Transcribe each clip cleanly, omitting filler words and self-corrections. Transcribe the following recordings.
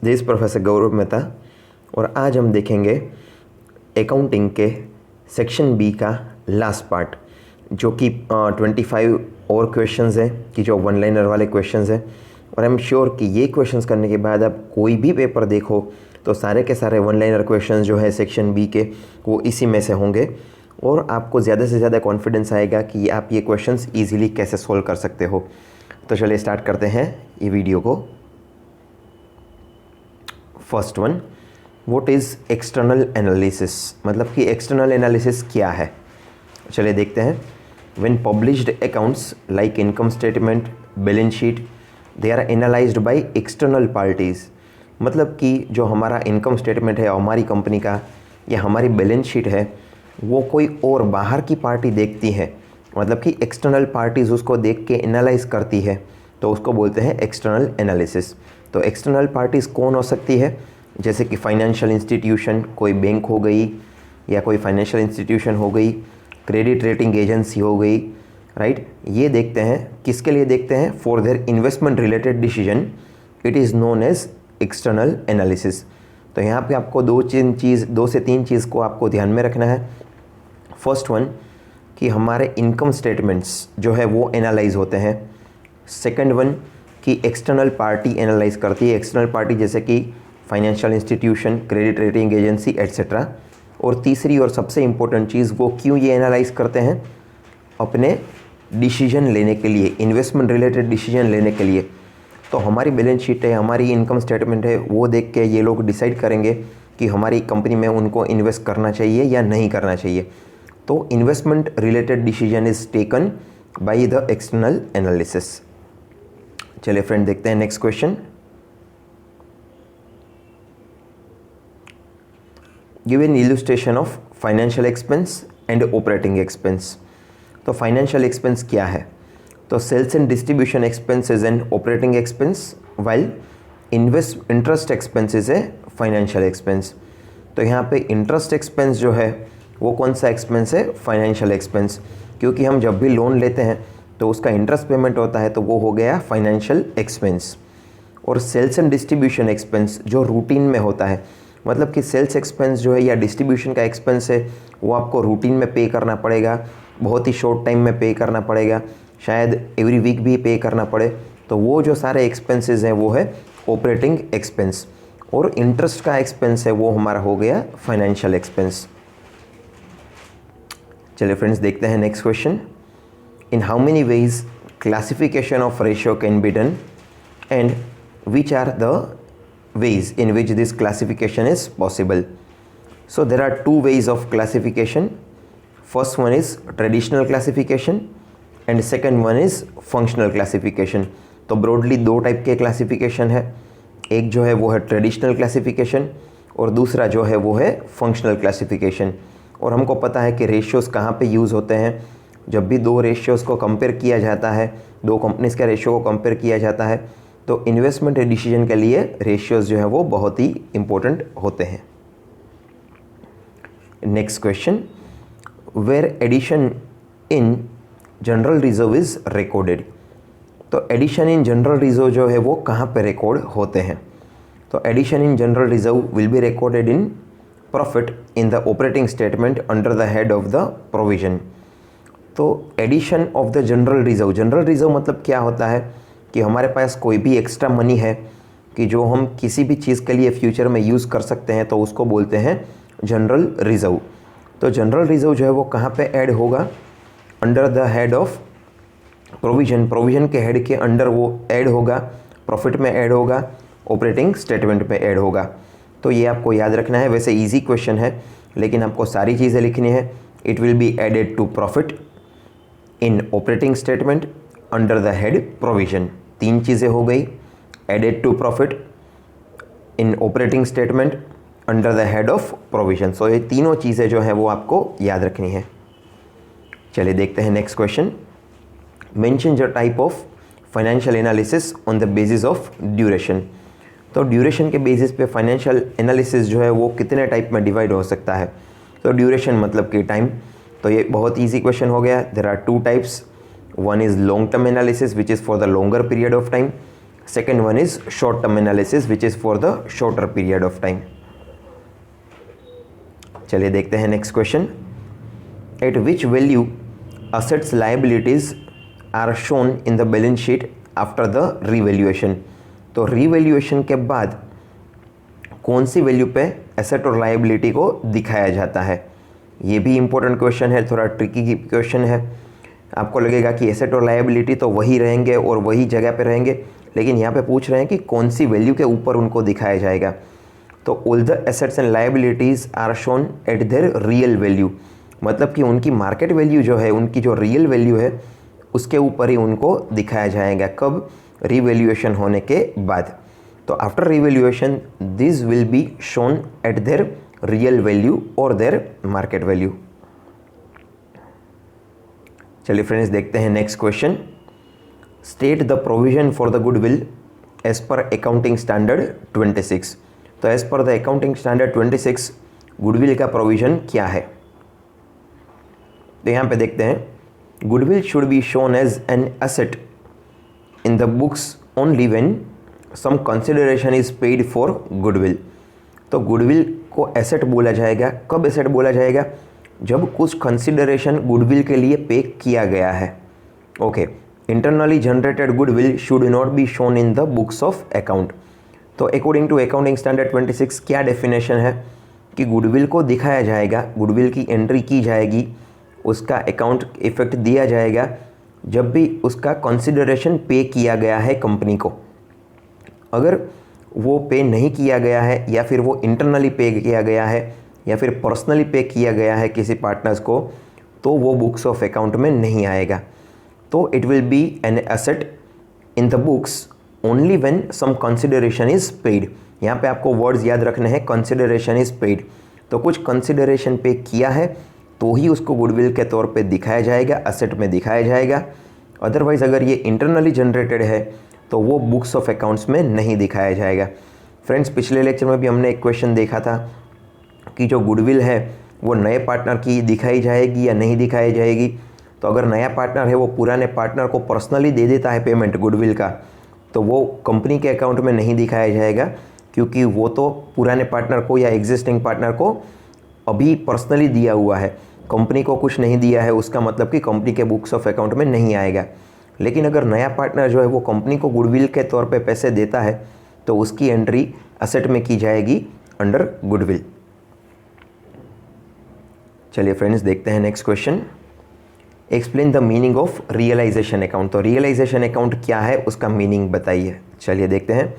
This is professor गौरव मेहता और आज हम देखेंगे अकाउंटिंग के सेक्शन बी का लास्ट पार्ट जो कि 25 और क्वेश्चंस हैं कि जो वन लाइनर वाले क्वेश्चंस हैं। और आई एम श्योर कि ये क्वेश्चंस करने के बाद आप कोई भी पेपर देखो तो सारे के सारे वन लाइनर क्वेश्चंस जो है सेक्शन बी के वो इसी में से होंगे और आपको ज़्यादा से ज़्यादा कॉन्फिडेंस आएगा कि आप ये क्वेश्चंस ईजिली कैसे सोल्व कर सकते हो। तो चलिए स्टार्ट करते हैं ये वीडियो को। First one, what is external analysis, मतलब कि एक्सटर्नल एनालिसिस क्या है। चलिए देखते हैं। When published accounts like income statement, balance sheet, they are analysed by external parties. मतलब कि जो हमारा इनकम स्टेटमेंट है हमारी कंपनी का या हमारी बैलेंस शीट है वो कोई और बाहर की पार्टी देखती है, मतलब कि एक्सटर्नल पार्टीज़ उसको देख के एनालाइज करती है तो उसको बोलते हैं एक्सटर्नल एनालिसिस। तो एक्सटर्नल पार्टीज़ कौन हो सकती है, जैसे कि फाइनेंशियल इंस्टीट्यूशन, कोई बैंक हो गई या कोई फाइनेंशियल इंस्टीट्यूशन हो गई, क्रेडिट रेटिंग एजेंसी हो गई, राइट। ये देखते हैं, किसके लिए देखते हैं, for their investment related decision, it is known as external analysis. तो यहाँ पे आपको दो से तीन चीज़ को आपको ध्यान में रखना है। फर्स्ट वन कि हमारे इनकम स्टेटमेंट्स जो है वो एनालाइज होते हैं। सेकंड वन कि एक्सटर्नल पार्टी एनालाइज करती है, एक्सटर्नल पार्टी जैसे कि financial institution, credit rating agency etcetera. और तीसरी और सबसे इम्पोर्टेंट चीज़, वो क्यों ये एनालाइज करते हैं, अपने डिसीजन लेने के लिए, इन्वेस्टमेंट रिलेटेड डिसीजन लेने के लिए। तो हमारी बैलेंस शीट है, हमारी इनकम स्टेटमेंट है, वो देख के ये लोग डिसाइड करेंगे कि हमारी कंपनी में उनको इन्वेस्ट करना चाहिए या नहीं करना चाहिए। तो investment related decision is taken by the external analysis. चलिए फ्रेंड देखते हैं next question. Give an illustration of financial expense and operating expense. तो फाइनेंशियल एक्सपेंस क्या है, तो sales and distribution expense is an operating expense while interest expense is a financial expense. तो यहाँ पे इंटरेस्ट एक्सपेंस जो है वो कौन सा एक्सपेंस है, फाइनेंशियल एक्सपेंस, क्योंकि हम जब भी लोन लेते हैं तो उसका इंटरेस्ट पेमेंट होता है तो वो हो गया फाइनेंशियल एक्सपेंस। और सेल्स एंड डिस्ट्रीब्यूशन एक्सपेंस जो रूटीन में होता है, मतलब कि सेल्स एक्सपेंस जो है या डिस्ट्रीब्यूशन का एक्सपेंस है वो आपको रूटीन में पे करना पड़ेगा, बहुत ही शॉर्ट टाइम में पे करना पड़ेगा, शायद एवरी वीक भी पे करना पड़े। तो वो जो सारे एक्सपेंसेस हैं वो है ऑपरेटिंग एक्सपेंस। और इंटरेस्ट का एक्सपेंस है वो हमारा हो गया फाइनेंशियल एक्सपेंस। चलिए फ्रेंड्स देखते हैं next question. In how many ways classification of ratio can be done and which are the ways in which this classification is possible? So there are two ways of classification. First one is traditional classification and second one is functional classification. तो broadly दो type के classification है, एक जो है वो है traditional classification और दूसरा जो है वो है functional classification। और हमको पता है कि ratios कहाँ पे यूज़ होते हैं, जब भी दो रेशियोज़ को कंपेयर किया जाता है, दो कंपनीज़ के रेशियो को कंपेयर किया जाता है तो इन्वेस्टमेंट डिसीजन के लिए रेशियोज़ जो है वो बहुत ही इम्पोर्टेंट होते हैं। Next question, where addition in general reserve is recorded. तो एडिशन इन जनरल रिजर्व जो है वो कहाँ पे रिकॉर्ड होते हैं, तो addition in general reserve will be recorded in profit in the operating statement under the head of the provision. तो addition of the general reserve, general reserve मतलब क्या होता है कि हमारे पास कोई भी एक्स्ट्रा मनी है कि जो हम किसी भी चीज़ के लिए फ्यूचर में यूज़ कर सकते हैं तो उसको बोलते हैं जनरल रिजर्व। तो जनरल रिजर्व जो है वो कहाँ पे ऐड होगा, under the head of provision, provision के हेड के अंडर वो ऐड होगा, प्रॉफिट में ऐड होगा, ऑपरेटिंग स्टेटमेंट में ऐड होगा। तो ये आपको याद रखना है। वैसे ईजी क्वेश्चन है लेकिन आपको सारी चीज़ें लिखनी है। It will be added to profit in operating statement under the head provision, तीन चीज़ें हो गई, added to profit in operating statement under the head of provision. So ये तीनों चीज़ें जो है वो आपको याद रखनी है। चलिए देखते हैं next question. Mention the type of financial analysis on the basis of duration. तो ड्यूरेशन के बेसिस पे फाइनेंशियल एनालिसिस जो है वो कितने टाइप में डिवाइड हो सकता है। तो ड्यूरेशन मतलब कि टाइम, तो ये बहुत ईजी क्वेश्चन हो गया। There are two types, one is long term analysis which is for the longer period of time second one is short term analysis which is for the shorter period of time. चलिए देखते हैं next question. At which value assets liabilities are shown in the balance sheet after the revaluation. तो revaluation के बाद कौन सी value पे asset और लायबिलिटी को दिखाया जाता है। ये भी इंपॉर्टेंट क्वेश्चन है, थोड़ा ट्रिकी क्वेश्चन है। आपको लगेगा कि एसेट और लायबिलिटी तो वही रहेंगे और वही जगह पे रहेंगे, लेकिन यहाँ पे पूछ रहे हैं कि कौन सी वैल्यू के ऊपर उनको दिखाया जाएगा। तो all the assets and liabilities are shown at their real value, मतलब कि उनकी मार्केट वैल्यू जो है, उनकी जो रियल वैल्यू है उसके ऊपर ही उनको दिखाया जाएगा। कब? रीवैल्यूएशन होने के बाद। तो after revaluation this will be shown at their real value और देयर मार्केट वैल्यू। चलिए फ्रेंड्स देखते हैं next question. State the provision for the goodwill as per accounting standard 26। तो as per the accounting standard 26 goodwill का provision क्या है। तो यहाँ पे देखते हैं, goodwill should be shown as an asset in the books only when some consideration is paid for goodwill. तो गुडविल को एसेट बोला जाएगा। कब एसेट बोला जाएगा? जब कुछ कंसिडरेशन गुडविल के लिए पे किया गया है। Okay, internally generated goodwill should not be shown in the books of account. तो अकॉर्डिंग टू अकाउंटिंग स्टैंडर्ड 26 क्या डेफिनेशन है कि गुडविल को दिखाया जाएगा, गुडविल की एंट्री की जाएगी, उसका अकाउंट इफेक्ट दिया जाएगा जब भी उसका कंसिडरेशन पे किया गया है कंपनी को। अगर वो पे नहीं किया गया है या फिर वो इंटरनली पे किया गया है या फिर पर्सनली पे किया गया है किसी पार्टनर्स को, तो वो बुक्स ऑफ अकाउंट में नहीं आएगा। तो it will be an asset in the books only when some consideration is paid. यहाँ पे आपको वर्ड्स याद रखने हैं, कंसिडरेशन इज पेड। तो कुछ कंसिडरेशन पे किया है तो ही उसको गुडविल के तौर पे दिखाया जाएगा, एसेट में दिखाया जाएगा। अदरवाइज़ अगर ये इंटरनली जनरेटेड है तो वो बुक्स ऑफ अकाउंट्स में नहीं दिखाया जाएगा। फ्रेंड्स, पिछले लेक्चर में भी हमने एक क्वेश्चन देखा था कि जो गुडविल है वो नए पार्टनर की दिखाई जाएगी या नहीं दिखाई जाएगी। तो अगर नया पार्टनर है वो पुराने पार्टनर को पर्सनली दे देता है पेमेंट गुडविल का, तो वो कंपनी के अकाउंट में नहीं दिखाया जाएगा, क्योंकि वो तो पुराने पार्टनर को या एग्जिस्टिंग पार्टनर को अभी पर्सनली दिया हुआ है, कंपनी को कुछ नहीं दिया है। उसका मतलब कि कंपनी के बुक्स ऑफ अकाउंट में नहीं आएगा। लेकिन अगर नया पार्टनर जो है वो कंपनी को गुडविल के तौर पे पैसे देता है तो उसकी एंट्री एसेट में की जाएगी अंडर गुडविल। चलिए फ्रेंड्स देखते हैं next question. Explain the meaning of realisation account. तो रियलाइजेशन अकाउंट क्या है, उसका मीनिंग बताइए। चलिए देखते हैं।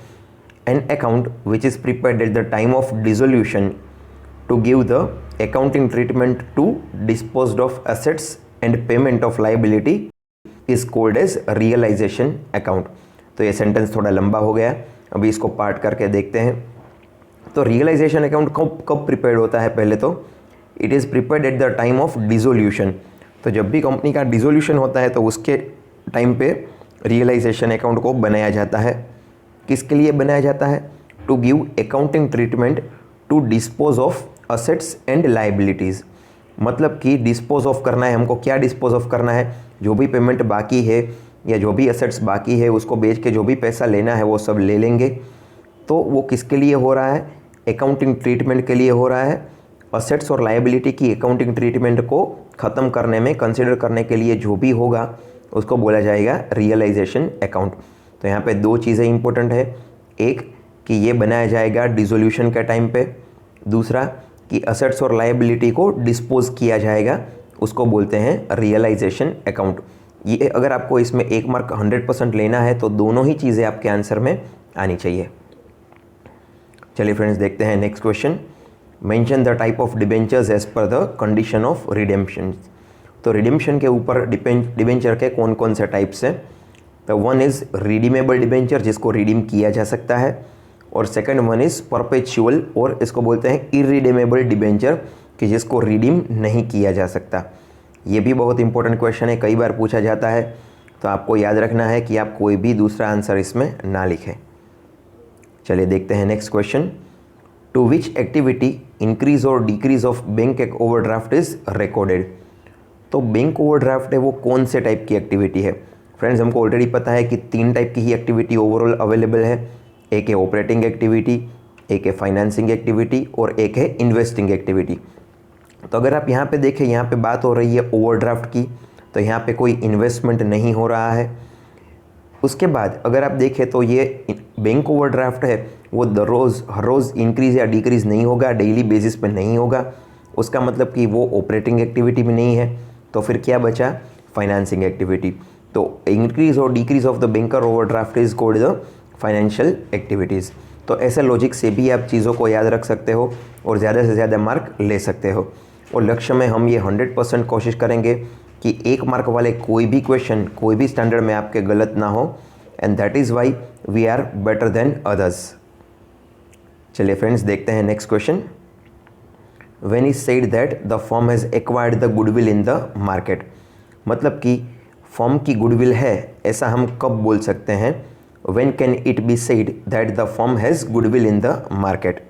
An account which is prepared at the time of dissolution to give the accounting treatment to disposed of assets and payment of liability is called as realisation account. तो ये sentence थोड़ा लंबा हो गया, अभी इसको पार्ट करके देखते हैं। तो रियलाइजेशन अकाउंट कब प्रिपेयर्ड होता है? पहले तो it is prepared at the time of dissolution. तो जब भी कंपनी का डिसोल्यूशन होता है तो उसके टाइम पे रियलाइजेशन अकाउंट को बनाया जाता है। किसके लिए बनाया जाता है? To give accounting treatment to dispose of assets and liabilities. मतलब कि डिस्पोज ऑफ करना है हमको। क्या डिस्पोज ऑफ करना है? जो भी पेमेंट बाकी है या जो भी असेट्स बाकी है उसको बेच के जो भी पैसा लेना है वो सब ले लेंगे। तो वो किसके लिए हो रहा है? अकाउंटिंग ट्रीटमेंट के लिए हो रहा है। असेट्स और लायबिलिटी की अकाउंटिंग ट्रीटमेंट को ख़त्म करने में, कंसिडर करने के लिए जो भी होगा उसको बोला जाएगा रियलाइजेशन अकाउंट। तो यहाँ पे दो चीज़ें इंपॉर्टेंट है। एक कि ये बनाया जाएगा डिसोल्यूशन के टाइम पे, दूसरा कि असेट्स और लायबिलिटी को डिस्पोज किया जाएगा, उसको बोलते हैं रियलाइजेशन अकाउंट। ये अगर आपको इसमें 1 मार्क 100% लेना है तो दोनों ही चीज़ें आपके आंसर में आनी चाहिए। चलिए फ्रेंड्स देखते हैं next question. Mention the type of debentures as per the condition of redemption. तो रिडेम्पशन के ऊपर डिबेंचर के कौन कौन से टाइप्स हैं? तो वन इज़ रिडीमेबल डिबेंचर, जिसको रिडीम किया जा सकता है, और सेकंड वन इज़ परपेचुअल, और इसको बोलते हैं इरिडीमेबल डिबेंचर, कि जिसको रिडीम नहीं किया जा सकता। ये भी बहुत इंपॉर्टेंट क्वेश्चन है, कई बार पूछा जाता है, तो आपको याद रखना है कि आप कोई भी दूसरा आंसर इसमें ना लिखें। चलिए देखते हैं next question. To which activity increase or decrease of bank overdraft is recorded. तो बैंक ओवरड्राफ्ट है वो कौन से टाइप की एक्टिविटी है? फ्रेंड्स हमको ऑलरेडी पता है कि 3 टाइप की ही एक्टिविटी ओवरऑल अवेलेबल है। एक है ऑपरेटिंग एक्टिविटी, एक है फाइनेंसिंग एक्टिविटी और एक है इन्वेस्टिंग एक्टिविटी। तो अगर आप यहाँ पे देखें, यहाँ पे बात हो रही है ओवरड्राफ्ट की, तो यहाँ पे कोई इन्वेस्टमेंट नहीं हो रहा है। उसके बाद अगर आप देखें तो ये बैंक ओवरड्राफ्ट है वो हर रोज़ इंक्रीज़ या डिक्रीज़ नहीं होगा, डेली बेसिस पे नहीं होगा। उसका मतलब कि वो ऑपरेटिंग एक्टिविटी भी नहीं है। तो फिर क्या बचा? Financing activity. तो increase or decrease of the banker overdraft is called the financial activities. तो ऐसे लॉजिक से भी आप चीज़ों को याद रख सकते हो और ज़्यादा से ज़्यादा मार्क ले सकते हो। और लक्ष्य में हम ये 100% कोशिश करेंगे कि 1 मार्क वाले कोई भी क्वेश्चन कोई भी स्टैंडर्ड में आपके गलत ना हो, and that is why we are better than others. चलिए फ्रेंड्स देखते हैं next question. When is said that the firm has acquired the goodwill in the market, मतलब कि फर्म की गुडविल है, ऐसा हम कब बोल सकते हैं? When can it be said that the firm has goodwill in the market.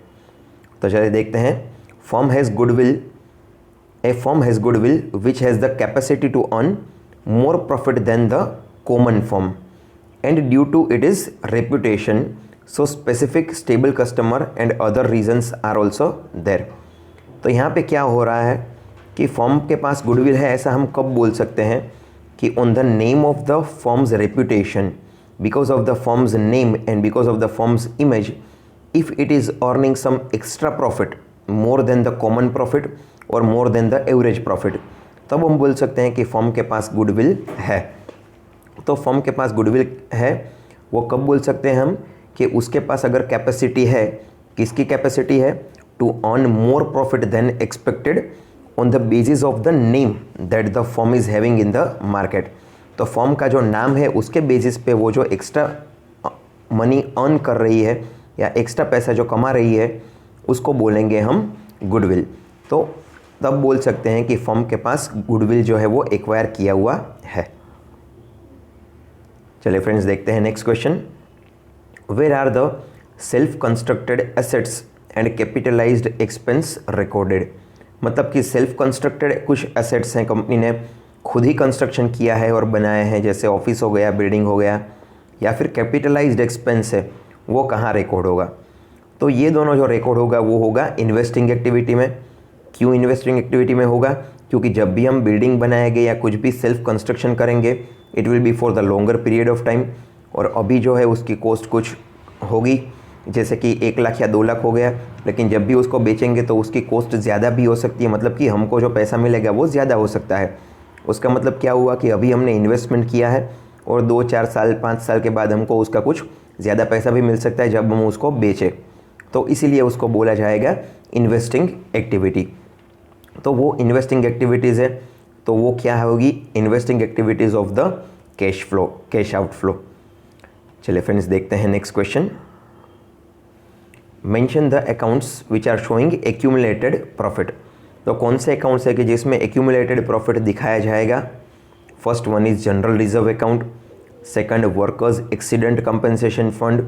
तो चलिए देखते हैं। Firm has goodwill, a firm has goodwill which has the capacity to earn more profit than the common firm and due to it is reputation, so specific stable customer and other reasons are also there. तो यहाँ पे क्या हो रहा है कि firm के पास goodwill है, ऐसा हम कब बोल सकते हैं? कि on the name of the firm's reputation, because of the firm's name and because of the firm's image, if it is earning some extra profit more than the common profit or more than the average profit, तब हम बोल सकते हैं कि firm के पास goodwill है। तो firm के पास गुडविल है वो कब बोल सकते हैं हम? कि उसके पास अगर कैपेसिटी है, किसकी कैपेसिटी है? To earn more profit than expected on the basis of the name that the firm is having in the market. तो फर्म का जो नाम है उसके बेसिस पे वो जो एक्स्ट्रा मनी अर्न कर रही है या एक्स्ट्रा पैसा जो कमा रही है उसको बोलेंगे हम गुडविल। तो तब बोल सकते हैं कि फर्म के पास गुडविल जो है वो एक्वायर किया हुआ है। चलिए फ्रेंड्स देखते हैं next question. Where are the self constructed assets and capitalised expense recorded, मतलब कि सेल्फ कंस्ट्रक्टेड कुछ एसेट्स हैं, कंपनी ने खुद ही कंस्ट्रक्शन किया है और बनाए हैं, जैसे ऑफिस हो गया, बिल्डिंग हो गया, या फिर कैपिटलाइज्ड एक्सपेंस है वो कहाँ रिकॉर्ड होगा? तो ये दोनों जो रिकॉर्ड होगा वो होगा इन्वेस्टिंग एक्टिविटी में। क्यों इन्वेस्टिंग एक्टिविटी में होगा? क्योंकि जब भी हम बिल्डिंग बनाएंगे या कुछ भी सेल्फ कंस्ट्रक्शन करेंगे it will B for the longer period of time, और अभी जो है उसकी कॉस्ट कुछ होगी, जैसे कि 1 लाख या 2 लाख हो गया, लेकिन जब भी उसको बेचेंगे तो उसकी कॉस्ट ज़्यादा भी हो सकती है, मतलब कि हमको जो पैसा मिलेगा वो ज़्यादा हो सकता है। उसका मतलब क्या हुआ कि अभी हमने इन्वेस्टमेंट किया है और 2, 4 साल, 5 साल के बाद हमको उसका कुछ ज़्यादा पैसा भी मिल सकता है जब हम उसको बेचें, तो इसीलिए उसको बोला जाएगा इन्वेस्टिंग एक्टिविटी। तो वो इन्वेस्टिंग एक्टिविटीज़ है, तो वो क्या होगी? Investing activities of the cash flow, cash outflow. चलिए फ्रेंड्स देखते हैं next question. Mention the accounts which are showing accumulated profit. तो कौन से अकाउंट्स है कि जिसमें एक्यूमुलेटेड प्रॉफिट दिखाया जाएगा? First one is general reserve account, second workers accident compensation fund,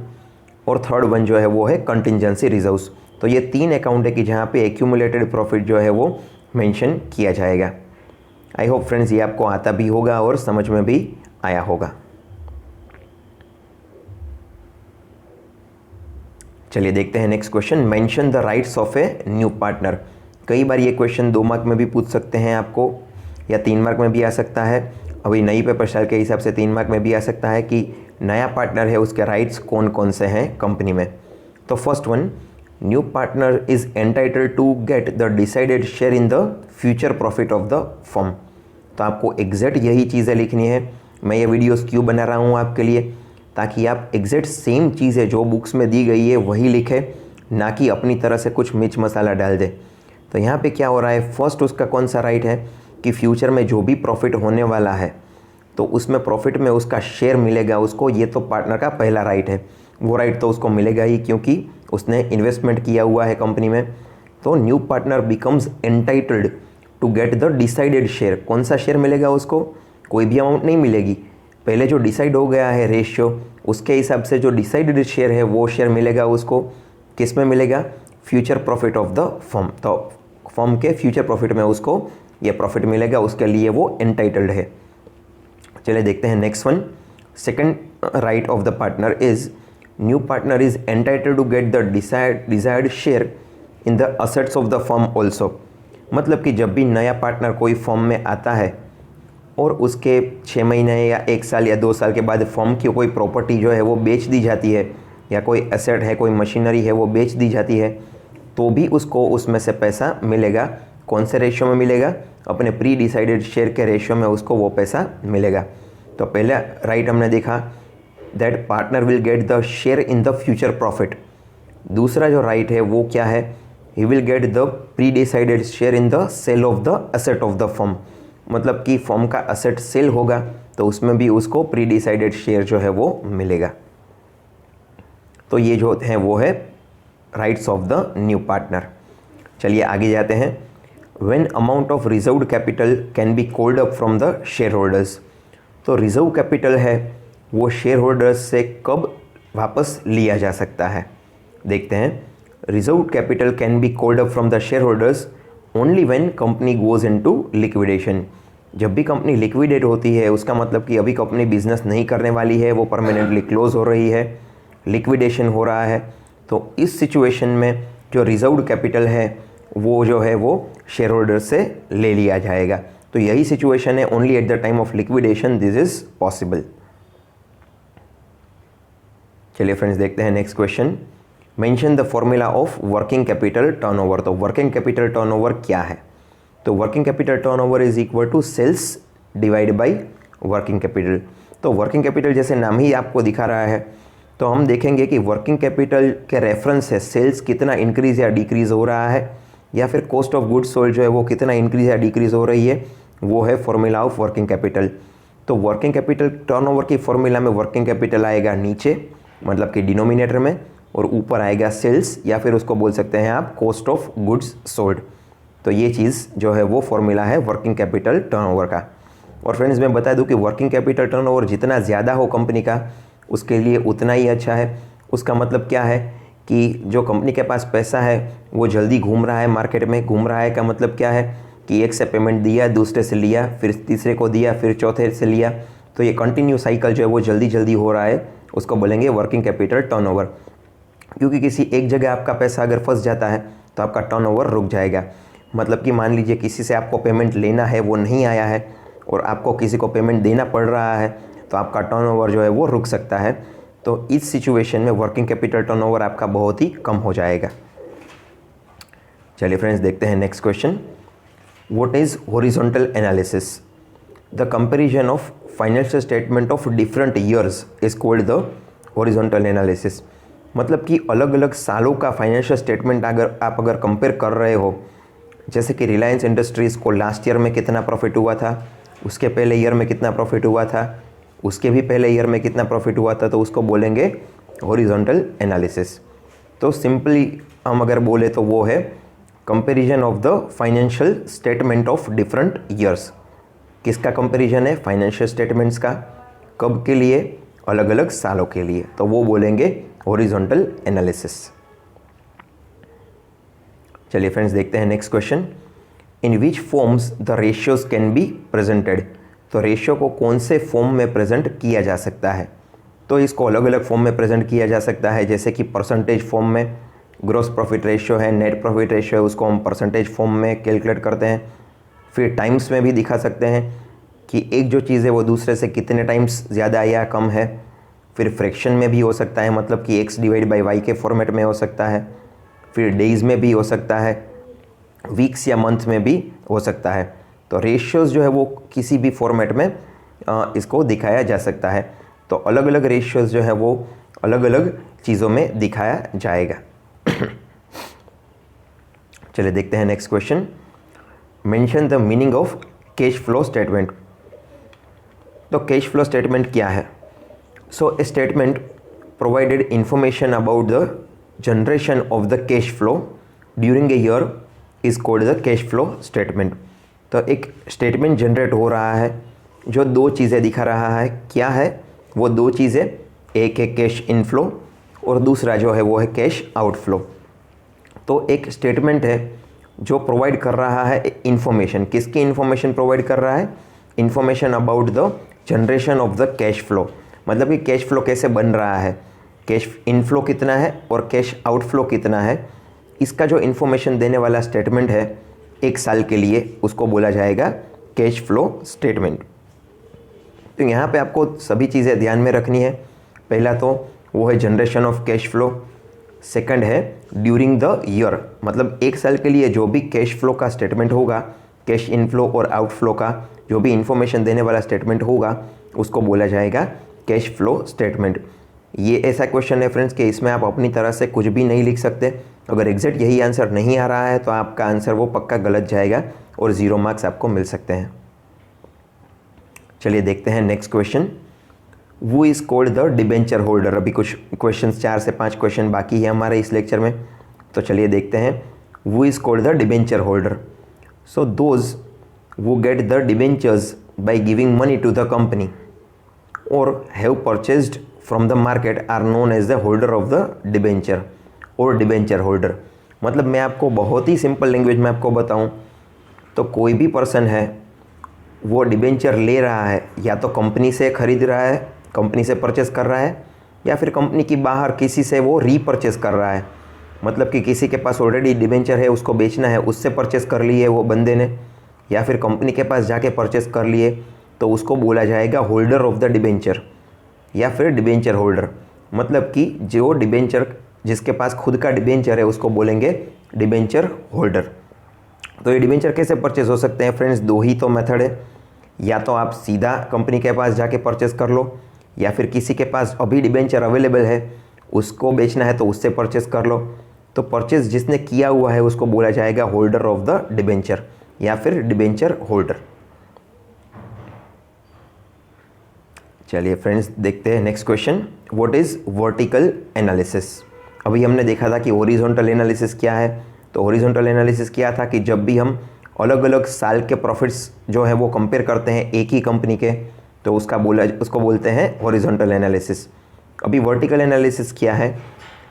और थर्ड वन जो है वो है कंटिजेंसी रिजर्व्स। तो ये 3 अकाउंट है कि जहाँ पे एक्यूमुलेटेड प्रॉफिट जो है वो मेंशन किया जाएगा। आई होप फ्रेंड्स ये आपको आता भी होगा और समझ में भी आया होगा। चलिए देखते हैं next question. Mention the rights of a new partner. कई बार ये क्वेश्चन 2 मार्क में भी पूछ सकते हैं आपको, या 3 मार्क में भी आ सकता है। अभी नई पेपर स्टाइल के हिसाब से 3 मार्क में भी आ सकता है कि नया पार्टनर है उसके राइट्स कौन कौन से हैं कंपनी में। तो first one, new partner is entitled to get the decided share in the future profit of the firm. तो आपको एग्जैक्ट यही चीज़ें लिखनी है। मैं ये वीडियोस क्यों बना रहा हूँ आपके लिए, ताकि आप एग्जैक्ट सेम चीज़ें जो बुक्स में दी गई है वही लिखें, ना कि अपनी तरह से कुछ मिर्च मसाला डाल दें। तो यहाँ पे क्या हो रहा है, फर्स्ट उसका कौन सा राइट है कि फ्यूचर में जो भी प्रॉफिट होने वाला है तो उसमें प्रॉफिट में उसका शेयर मिलेगा उसको, ये तो पार्टनर का पहला राइट है। वो राइट तो उसको मिलेगा ही क्योंकि उसने इन्वेस्टमेंट किया हुआ है कंपनी में। तो new partner becomes entitled to get the decided share. कौन सा शेयर मिलेगा उसको? कोई भी अमाउंट नहीं मिलेगी, पहले जो डिसाइड हो गया है रेशियो उसके हिसाब से जो डिसाइडेड शेयर है वो शेयर मिलेगा उसको। किस में मिलेगा? Future profit of the firm. तो फर्म के फ्यूचर प्रॉफिट में उसको ये प्रॉफिट मिलेगा, उसके लिए वो एंटाइटल्ड है। चलिए देखते हैं next one. Second right of the partner is new partner is entitled to get the desired share in the assets of the firm also. मतलब कि जब भी नया पार्टनर कोई फर्म में आता है और उसके 6 महीने या 1 साल या 2 साल के बाद फर्म की कोई प्रॉपर्टी जो है वो बेच दी जाती है, या कोई एसेट है, कोई मशीनरी है वो बेच दी जाती है, तो भी उसको उसमें से पैसा मिलेगा। कौन से रेशियो में मिलेगा? अपने प्री डिसाइडेड शेयर के रेशियो में उसको वो पैसा मिलेगा। तो पहला राइट हमने देखा that partner will get the share in the future profit. दूसरा जो राइट है वो क्या है? He will get the pre decided share in the sale of the asset of the firm. मतलब कि फर्म का एसेट सेल होगा तो उसमें भी उसको प्री डिसाइडेड शेयर जो है वो मिलेगा। तो ये जो है वो है rights of the new partner. चलिए आगे जाते हैं। When amount of reserved capital can be called up from the share holders. तो रिजर्व कैपिटल है वो शेयर होल्डर्स से कब वापस लिया जा सकता है? देखते हैं। Reserve capital can be called up from the share holders only when company goes into liquidation. जब भी कंपनी लिक्विडेट होती है उसका मतलब कि अभी कंपनी बिजनेस नहीं करने वाली है, वो परमानेंटली क्लोज हो रही है, लिक्विडेशन हो रहा है। तो इस सिचुएशन में जो रिजर्व्ड कैपिटल है वो जो है वो शेयर होल्डर से ले लिया जाएगा। तो यही सिचुएशन है, only at the time of liquidation this is possible. चलिए फ्रेंड्स देखते हैं next question. Mention the formula of working capital turnover. तो वर्किंग कैपिटल टर्नओवर क्या है? तो working capital turnover is equal to sales divide by working capital. तो working capital जैसे नाम ही आपको दिखा रहा है, तो हम देखेंगे कि वर्किंग कैपिटल के रेफरेंस से सेल्स कितना इंक्रीज या डिक्रीज हो रहा है, या फिर कॉस्ट ऑफ गुड्स सोल्ड जो है वो कितना इंक्रीज या डिक्रीज हो रही है, वो है फॉर्मूला ऑफ वर्किंग कैपिटल। तो वर्किंग कैपिटल टर्नओवर की फॉर्मूला में वर्किंग कैपिटल आएगा नीचे, मतलब कि डिनोमिनेटर में, और ऊपर आएगा सेल्स, या फिर उसको बोल सकते हैं आप कॉस्ट ऑफ गुड्स सोल्ड। तो ये चीज़ जो है वो फॉर्मूला है वर्किंग कैपिटल टर्नओवर का। और फ्रेंड्स मैं बता दूं कि वर्किंग कैपिटल टर्नओवर जितना ज़्यादा हो कंपनी का उसके लिए उतना ही अच्छा है। उसका मतलब क्या है कि जो कंपनी के पास पैसा है वो जल्दी घूम रहा है, मार्केट में घूम रहा है का मतलब क्या है कि एक से पेमेंट दिया, दूसरे से लिया, फिर तीसरे को दिया, फिर चौथे से लिया, तो ये कंटिन्यू साइकिल जो है वो जल्दी जल्दी हो रहा है, उसको बोलेंगे वर्किंग कैपिटल टर्नओवर। क्योंकि किसी एक जगह आपका पैसा अगर फंस जाता है तो आपका टर्नओवर रुक जाएगा। मतलब कि मान लीजिए किसी से आपको पेमेंट लेना है, वो नहीं आया है, और आपको किसी को पेमेंट देना पड़ रहा है, तो आपका टर्नओवर जो है वो रुक सकता है। तो इस सिचुएशन में वर्किंग कैपिटल टर्नओवर आपका बहुत ही कम हो जाएगा। चलिए फ्रेंड्स देखते हैं next question. What is horizontal analysis? The comparison of financial statement of different years is called the horizontal analysis. मतलब कि अलग अलग सालों का फाइनेंशियल स्टेटमेंट अगर कंपेयर कर रहे हो, जैसे कि रिलायंस इंडस्ट्रीज़ को लास्ट ईयर में कितना प्रॉफिट हुआ था, उसके पहले ईयर में कितना प्रॉफिट हुआ था, उसके भी पहले ईयर में कितना प्रॉफिट हुआ था, तो उसको बोलेंगे हॉरिजॉन्टल एनालिसिस। तो सिंपली हम अगर बोले तो वो है comparison of the financial statement of different years. किसका कंपैरिजन है? फाइनेंशियल स्टेटमेंट्स का। कब के लिए? अलग अलग सालों के लिए, तो वो बोलेंगे हॉरिजॉन्टल एनालिसिस। चलिए फ्रेंड्स देखते हैं next question. In which forms the ratios can be presented? तो रेशियो को कौन से फॉर्म में प्रेजेंट किया जा सकता है? तो इसको अलग अलग फॉर्म में प्रेजेंट किया जा सकता है, जैसे कि परसेंटेज फॉर्म में, ग्रॉस प्रॉफिट रेशियो है, नेट प्रॉफिट रेशियो है, उसको हम परसेंटेज फॉर्म में कैलकुलेट करते हैं। फिर टाइम्स में भी दिखा सकते हैं कि एक जो चीज़ है वो दूसरे से कितने टाइम्स ज़्यादा या कम है। फिर फ्रैक्शन में भी हो सकता है, मतलब कि x डिवाइड बाई वाई के फॉर्मेट में हो सकता है। फिर डेज़ में भी हो सकता है, वीक्स या मंथ में भी हो सकता है। तो रेशियोज़ जो है वो किसी भी फॉर्मेट में इसको दिखाया जा सकता है। तो अलग अलग रेशियोज़ जो है वो अलग अलग चीज़ों में दिखाया जाएगा। चलिए देखते हैं next question. Mention the meaning of cash flow statement. तो कैश फ्लो स्टेटमेंट क्या है? So a statement provided information about the generation of the cash flow during a year is called the cash flow statement. तो एक statement generate हो रहा है जो दो चीज़ें दिखा रहा है। क्या है वो दो चीज़ें? एक है कैश इनफ्लो और दूसरा जो है वो है कैश आउटफ्लो। तो एक स्टेटमेंट है जो प्रोवाइड कर रहा है इन्फॉर्मेशन। किसकी इन्फॉर्मेशन प्रोवाइड कर रहा है? Information about the generation of the cash flow, मतलब कि कैश फ्लो कैसे बन रहा है, कैश इनफ्लो कितना है और कैश आउटफ्लो कितना है, इसका जो इन्फॉर्मेशन देने वाला स्टेटमेंट है एक साल के लिए, उसको बोला जाएगा कैश फ्लो स्टेटमेंट। तो यहाँ पे आपको सभी चीज़ें ध्यान में रखनी है। पहला तो वो है generation of cash flow, second है ड्यूरिंग द ईयर, मतलब एक साल के लिए जो भी कैश फ्लो का स्टेटमेंट होगा, कैश इनफ्लो और आउटफ्लो का जो भी इंफॉर्मेशन देने वाला स्टेटमेंट होगा उसको बोला जाएगा कैश फ्लो स्टेटमेंट। ये ऐसा क्वेश्चन है फ्रेंड्स कि इसमें आप अपनी तरह से कुछ भी नहीं लिख सकते। अगर एग्जैक्ट यही आंसर नहीं आ रहा है तो आपका आंसर वो पक्का गलत जाएगा और 0 मार्क्स आपको मिल सकते हैं। चलिए देखते हैं नेक्स्ट क्वेश्चन। वो is called the debenture holder. अभी कुछ क्वेश्चन 4 से 5 क्वेश्चन बाकी है हमारे इस लेक्चर में, तो चलिए देखते हैं। Who is called the debenture holder. So those who get the debentures by giving money to the company और have purchased from the market are known as the holder of the debenture or debenture holder. मतलब मैं आपको बहुत ही simple language में आपको बताऊं तो कोई भी पर्सन है वो डिबेंचर ले रहा है, या तो कंपनी से खरीद रहा है, कंपनी से परचेस कर रहा है, या फिर कंपनी की बाहर किसी से वो रीपरचेस कर रहा है। मतलब कि किसी के पास ऑलरेडी डिबेंचर है, उसको बेचना है, उससे परचेस कर लिए वो बंदे ने, या फिर कंपनी के पास जाके परचेस कर लिए, तो उसको बोला जाएगा होल्डर ऑफ द डिबेंचर या फिर डिबेंचर होल्डर। मतलब कि जो डिबेंचर जिसके पास खुद का डिबेंचर है उसको बोलेंगे डिबेंचर होल्डर। तो ये डिबेंचर कैसे परचेस हो सकते हैं फ्रेंड्स? 2 ही तो मेथड है, या तो आप सीधा कंपनी के पास जाके परचेस कर लो, या फिर किसी के पास अभी डिबेंचर अवेलेबल है उसको बेचना है तो उससे परचेस कर लो। तो परचेस जिसने किया हुआ है उसको बोला जाएगा होल्डर ऑफ द डिबेंचर या फिर डिबेंचर होल्डर। चलिए फ्रेंड्स देखते हैं next question. What is vertical analysis? अभी हमने देखा था कि हॉरिजॉन्टल एनालिसिस क्या है। तो हॉरिजॉन्टल एनालिसिस क्या था कि जब भी हम अलग अलग साल के प्रॉफिट्स जो है वो कंपेयर करते हैं एक ही कंपनी के, तो उसको बोलते हैं हॉरिजॉन्टल एनालिसिस। अभी वर्टिकल एनालिसिस क्या है?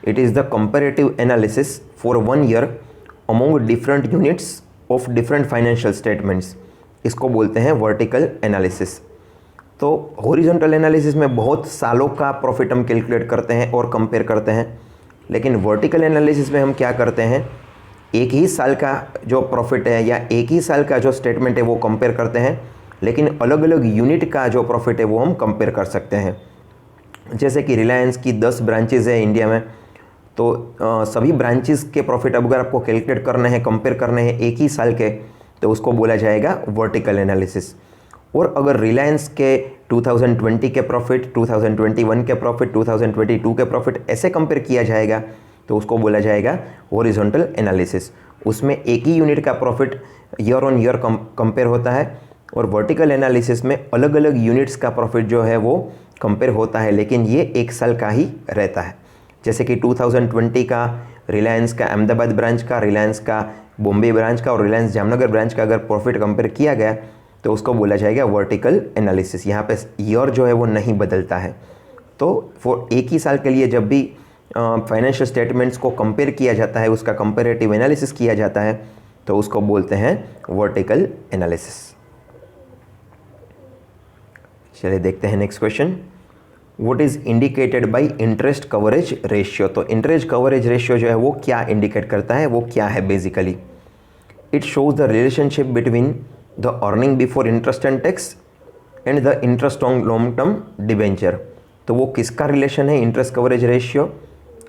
It is the comparative analysis for 1 year among different units of different financial statements. इसको बोलते हैं वर्टिकल एनालिसिस। तो हॉरिजॉन्टल एनालिसिस में बहुत सालों का प्रॉफिट हम कैलकुलेट करते हैं और कंपेयर करते हैं, लेकिन वर्टिकल एनालिसिस में हम क्या करते हैं, एक ही साल का जो प्रॉफिट है या एक ही साल का जो स्टेटमेंट है वो कंपेयर करते हैं, लेकिन अलग अलग यूनिट का जो प्रॉफिट है वो हम कंपेयर कर सकते हैं। जैसे कि रिलायंस की 10 ब्रांचेज़ है इंडिया में, तो सभी ब्रांचेस के प्रॉफिट अब अगर आपको कैलकुलेट करने हैं, कंपेयर करने हैं एक ही साल के, तो उसको बोला जाएगा वर्टिकल एनालिसिस। और अगर रिलायंस के 2020 के प्रॉफिट, 2021 के प्रॉफिट, 2022 के प्रॉफिट ऐसे कंपेयर किया जाएगा तो उसको बोला जाएगा हॉरिजॉन्टल एनालिसिस। उसमें एक ही यूनिट का profit year on year compare होता है, और वर्टिकल एनालिसिस में अलग अलग यूनिट्स का प्रॉफिट जो है वो कंपेयर होता है, लेकिन ये एक साल का ही रहता है। जैसे कि 2020 का रिलायंस का अहमदाबाद ब्रांच का, रिलायंस का बॉम्बे ब्रांच का और रिलायंस जामनगर ब्रांच का अगर प्रॉफिट कंपेयर किया गया तो उसको बोला जाएगा वर्टिकल एनालिसिस। यहाँ पे ईयर जो है वो नहीं बदलता है। तो फॉर एक ही साल के लिए जब भी फाइनेंशियल स्टेटमेंट्स को कंपेयर किया जाता है, उसका कंपेरेटिव एनालिसिस किया जाता है, तो उसको बोलते हैं वर्टिकल एनालिसिस। चलिए देखते हैं next question. What is indicated by interest coverage ratio? तो इंटरेस्ट कवरेज रेशियो जो है वो क्या इंडिकेट करता है, वो क्या है basically? It shows the relationship between the earning before interest and tax and the interest on long term debenture. तो वो किसका रिलेशन है इंटरेस्ट कवरेज रेशियो?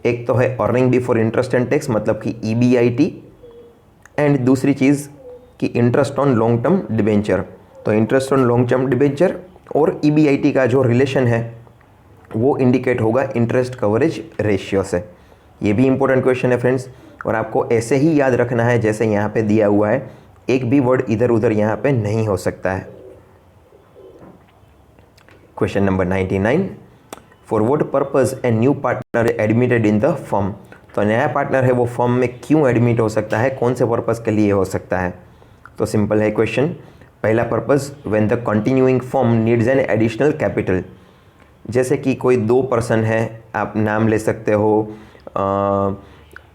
एक तो है earning before interest and tax मतलब कि EBIT, एंड दूसरी चीज़ कि interest on long term debenture. तो interest on long term debenture और EBIT का जो रिलेशन है वो इंडिकेट होगा इंटरेस्ट कवरेज रेशियो से। ये भी इंपॉर्टेंट क्वेश्चन है फ्रेंड्स, और आपको ऐसे ही याद रखना है जैसे यहाँ पे दिया हुआ है, एक भी वर्ड इधर उधर यहाँ पे नहीं हो सकता है। Question number 99, for what purpose a new partner admitted in the firm? तो नया पार्टनर है वो फर्म में क्यों एडमिट हो सकता है, कौन से पर्पस के लिए हो सकता है? तो सिंपल है क्वेश्चन। पहला purpose, when the continuing firm needs an additional capital. जैसे कि कोई 2 पर्सन है, आप नाम ले सकते हो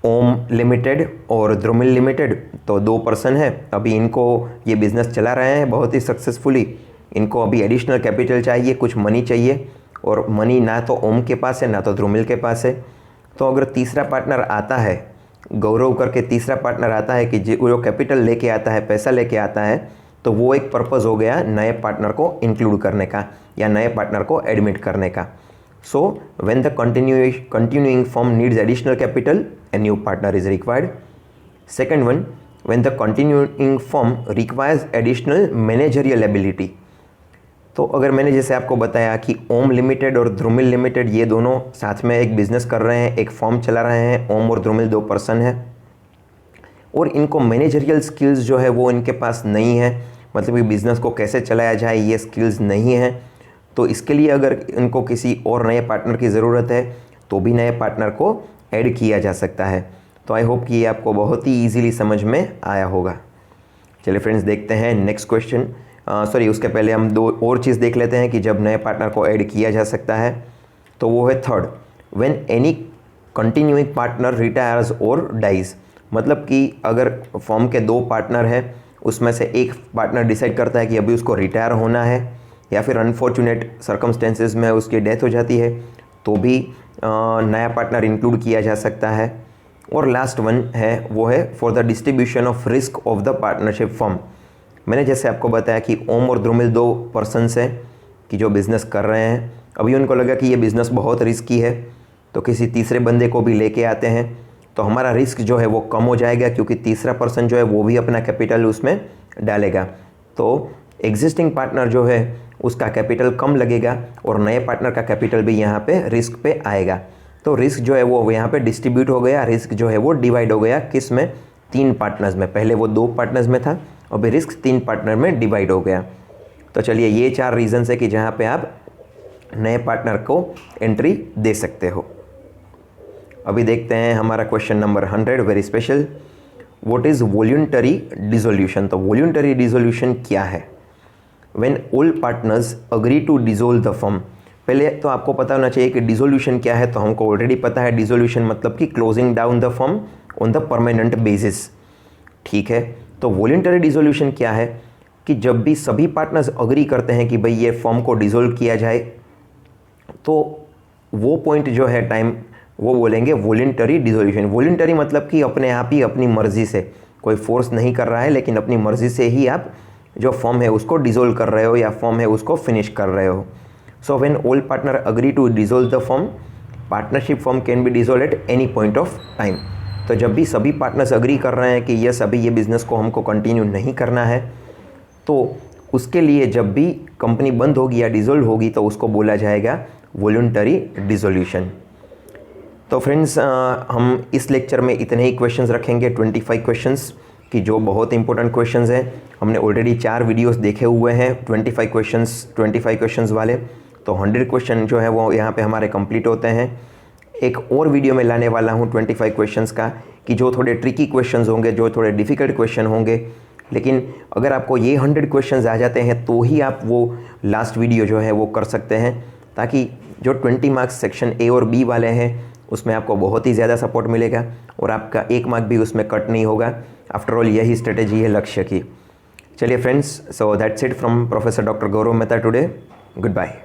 ओम लिमिटेड और द्रुमिल लिमिटेड। तो 2 पर्सन है, अभी इनको ये बिज़नेस चला रहे हैं बहुत ही सक्सेसफुली, इनको अभी एडिशनल कैपिटल चाहिए, कुछ मनी चाहिए, और मनी ना तो ओम के पास है ना तो ध्रुमिल के पास है। तो अगर तीसरा पार्टनर आता है, गौरव करके तीसरा पार्टनर आता है कि जो कैपिटल लेके आता है, पैसा लेके आता है, तो वो एक पर्पज़ हो गया नए पार्टनर को इंक्लूड करने का या नए पार्टनर को एडमिट करने का। So when the continuing firm needs additional capital, a new partner is required. Second one, when the continuing firm requires additional managerial ability. तो अगर मैंने जैसे आपको बताया कि ओम लिमिटेड और ध्रुमिल लिमिटेड ये दोनों साथ में एक बिज़नेस कर रहे हैं, एक फॉर्म चला रहे हैं, ओम और ध्रुमिल 2 पर्सन है, और इनको मैनेजरियल स्किल्स जो है वो इनके पास नहीं है, मतलब कि बिज़नेस को कैसे चलाया जाए ये स्किल्स नहीं है। तो इसके लिए अगर इनको किसी और नए पार्टनर की ज़रूरत है तो भी नए पार्टनर को ऐड किया जा सकता है। तो आई होप कि ये आपको बहुत ही ईजीली समझ में आया होगा। चलिए फ्रेंड्स, देखते हैं नेक्स्ट क्वेश्चन। उसके पहले हम 2 और चीज़ देख लेते हैं कि जब नए पार्टनर को ऐड किया जा सकता है। तो वो है third, when any continuing partner retires और डाइज। मतलब कि अगर फॉर्म के 2 पार्टनर हैं, उसमें से एक पार्टनर डिसाइड करता है कि अभी उसको रिटायर होना है, या फिर अनफॉर्चुनेट सर्कमस्टेंसेस में उसकी डेथ हो जाती है, तो भी नया पार्टनर इंक्लूड किया जा सकता है। और लास्ट वन है वो है for the distribution of risk of the partnership firm. मैंने जैसे आपको बताया कि ओम और ध्रुमिल 2 पर्सन्स हैं कि जो बिज़नेस कर रहे हैं। अभी उनको लगा कि ये बिज़नेस बहुत रिस्की है, तो किसी तीसरे बंदे को भी लेके आते हैं, तो हमारा रिस्क जो है वो कम हो जाएगा, क्योंकि तीसरा पर्सन जो है वो भी अपना कैपिटल उसमें डालेगा। तो एग्जिस्टिंग पार्टनर जो है उसका कैपिटल कम लगेगा और नए पार्टनर का कैपिटल भी यहाँ पे रिस्क पे आएगा। तो रिस्क जो है वो यहाँ पे डिस्ट्रीब्यूट हो गया, रिस्क जो है वो डिवाइड हो गया, किस में? 3 पार्टनर्स में। पहले वो 2 पार्टनर्स में था, अभी रिस्क 3 पार्टनर में डिवाइड हो गया। तो चलिए, ये 4 रीजन्स है कि जहाँ पे आप नए पार्टनर को एंट्री दे सकते हो। अभी देखते हैं हमारा question number 100, very special. What is voluntary dissolution? तो वॉल्यूंटरी डिसोल्यूशन क्या है? When all partners agree to dissolve the firm. पहले तो आपको पता होना चाहिए कि डिसोल्यूशन क्या है, तो हमको ऑलरेडी पता है डिसोल्यूशन मतलब कि closing down the firm on the permanent basis. ठीक है, तो वॉल्यूंटरी डिसोल्यूशन क्या है कि जब भी सभी पार्टनर्स अग्री करते हैं कि भाई ये फर्म को डिसोल्व किया जाए, तो वो पॉइंट जो है टाइम, वो बोलेंगे वॉल्यूंटरी डिसोल्यूशन। वॉल्यूंटरी मतलब कि अपने आप ही, अपनी मर्जी से, कोई फोर्स नहीं कर रहा है, लेकिन अपनी मर्जी से ही आप जो फर्म है उसको डिसोल्व कर रहे हो या फर्म है उसको फिनिश कर रहे हो। So when all partner agree to dissolve the firm, partnership firm can be dissolve at any point of time. तो जब भी सभी पार्टनर्स अग्री कर रहे हैं कि यस, अभी ये बिज़नेस को हमको कंटिन्यू नहीं करना है, तो उसके लिए जब भी कंपनी बंद होगी या डिसोल्व होगी तो उसको बोला जाएगा वॉल्यूंटरी डिसोल्यूशन। तो फ्रेंड्स, हम इस लेक्चर में इतने ही क्वेश्चंस रखेंगे, 25 क्वेश्चंस कि जो बहुत इंपॉर्टेंट क्वेश्चंस हैं। हमने ऑलरेडी 4 वीडियोस देखे हुए हैं 25 क्वेश्चंस वाले, तो 100 क्वेश्चन जो है वो यहाँ पे हमारे कंप्लीट होते हैं। एक और वीडियो में लाने वाला हूँ 25 क्वेश्चंस का, कि जो थोड़े ट्रिकी क्वेश्चंस होंगे, जो थोड़े डिफ़िकल्ट क्वेश्चन होंगे, लेकिन अगर आपको ये 100 क्वेश्चंस आ जाते हैं तो ही आप वो लास्ट वीडियो जो है वो कर सकते हैं, ताकि जो 20 मार्क्स सेक्शन ए और बी वाले हैं उसमें आपको बहुत ही ज़्यादा सपोर्ट मिलेगा और आपका 1 मार्क भी उसमें कट नहीं होगा। आफ्टर ऑल यही स्ट्रेटेजी है लक्ष्य की। चलिए friends, so that's it from professor doctor Gaurav Mehta today. Good bye.